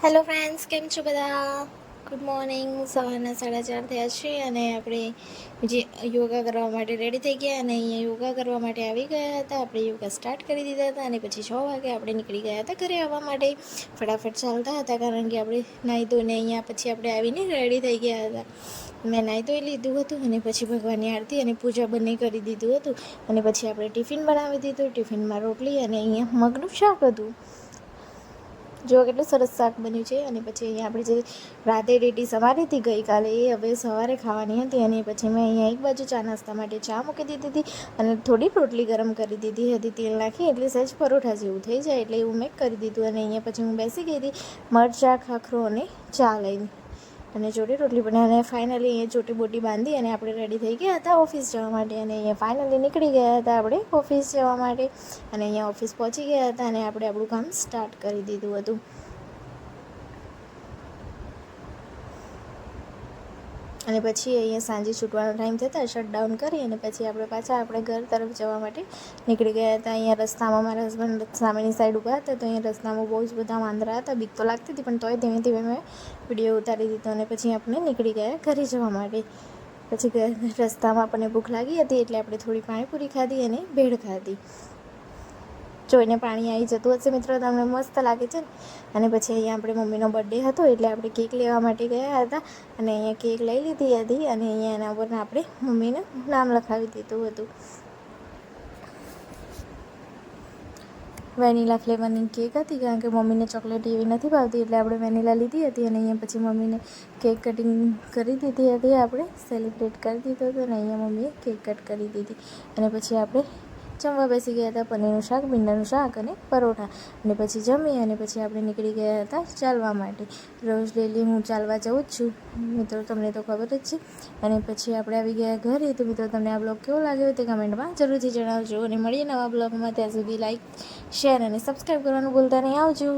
Hello friends, કેમ છો બધા? Good morning. સવારના 4:30 થયા છે અને આપણે જે યોગા કરવા માટે રેડી થઈ ગયા અને અહીંયા યોગા કરવા માટે આવી ગયા હતા. આપણે યોગા સ્ટાર્ટ કરી દીધા હતા અને પછી 6 વાગે આપણે નીકળી ગયા હતા ઘરે આવવા માટે. ફટાફટ ચાલતા હતા કારણ કે આપણે નાહી ધોઈને અહીંયા પછી આપણે આવીને રેડી થઈ ગયા હતા. મેં નાહી ધોઈ લીધું હતું અને પછી ભગવાનની આરતી અને પૂજા બંને કરી દીધું હતું અને પછી આપણે ટિફિન બનાવી દીધું. ટિફિનમાં રોટલી અને અહીંયા મગનું શાક હતું. જો કેટલું સરસ શાક બન્યું છે. અને પછી અહીંયા આપણે જે રાતે રેટી સવારે હતી ગઈકાલે એ હવે સવારે ખાવાની હતી અને પછી મેં અહીંયા એક બાજુ ચા નાસ્તા માટે ચા મૂકી દીધી હતી અને થોડી રોટલી ગરમ કરી દીધી હતી તેલ નાખી, એટલે સહેજ પરોઠા જેવું થઈ જાય એટલે એવું મેં કરી દીધું. અને અહીંયા પછી હું બેસી ગઈ હતી મરચાં, ખાખરો અને ચા લઈને અને જોડે રોટલી બનાવીને ફાઇનલી અહીંયા ચોટી બોટી બાંધી અને આપણે રેડી થઈ ગયા હતા ઓફિસ જવા માટે. અને અહીંયા ફાઇનલી નીકળી ગયા હતા આપણે ઓફિસ જવા માટે અને અહીંયા ઓફિસ પહોંચી ગયા હતા અને આપણે આપણું કામ સ્ટાર્ટ કરી દીધું હતું. અને પછી અહીંયા સાંજે છૂટવાનો ટાઈમ થતાં શટડાઉન કરી અને પછી આપણે પાછા આપણે ઘર તરફ જવા માટે નીકળી ગયા હતા. અહીંયા રસ્તામાં મારા હસબન્ડ સામેની સાઈડ ઊભા હતા તો અહીંયા રસ્તામાં બહુ જ બધા વાંદરા હતા. બીક તો લાગતી હતી પણ તોય ધીમે ધીમે મેં વિડીયો ઉતારી દીધો અને પછી આપણે નીકળી ગયા ઘરે જવા માટે. પછી રસ્તામાં આપણને ભૂખ લાગી હતી એટલે આપણે થોડી પાણીપુરી ખાધી અને ભેળ ખાધી. જોઈને પાણી આવી જતું હશે મિત્રો, તમને મસ્ત લાગે છે ને. અને પછી અહીંયા આપણે મમ્મીનો બર્થડે હતો એટલે આપણે કેક લેવા માટે ગયા હતા અને અહીંયા કેક લઈ લીધી હતી અને અહીંયા એના પર આપણે મમ્મીનું નામ લખાવી દીધું હતું. વેનીલા ફ્લેવરની કેક હતી કારણ કે મમ્મીને ચોકલેટ એવી નથી ભાવતી એટલે આપણે વેનીલા લીધી હતી. અને અહીંયા પછી મમ્મીને કેક કટિંગ કરી દીધી હતી, આપણે સેલિબ્રેટ કરી દીધો હતો અને અહીંયા મમ્મીએ કેક કટ કરી દીધી. અને પછી આપણે જમવા બેસી ગયા હતા પનીરનું શાક, ભીંડાનું શાક અને પરોઠા. અને પછી જમી અને પછી આપણે નીકળી ગયા હતા ચાલવા માટે. રોજ ડેલી હું ચાલવા જાઉં જ છું મિત્રો, તમને તો ખબર જ છે. અને પછી આપણે આવી ગયા ઘરે. તો મિત્રો તમને આ બ્લોગ કેવો લાગ્યો તે કમેન્ટમાં જરૂરથી જણાવજો અને મળીએ નવા બ્લોગમાં. ત્યાં સુધી લાઈક, શેર અને સબસ્ક્રાઈબ કરવાનું ભૂલતા નહીં. આવજો.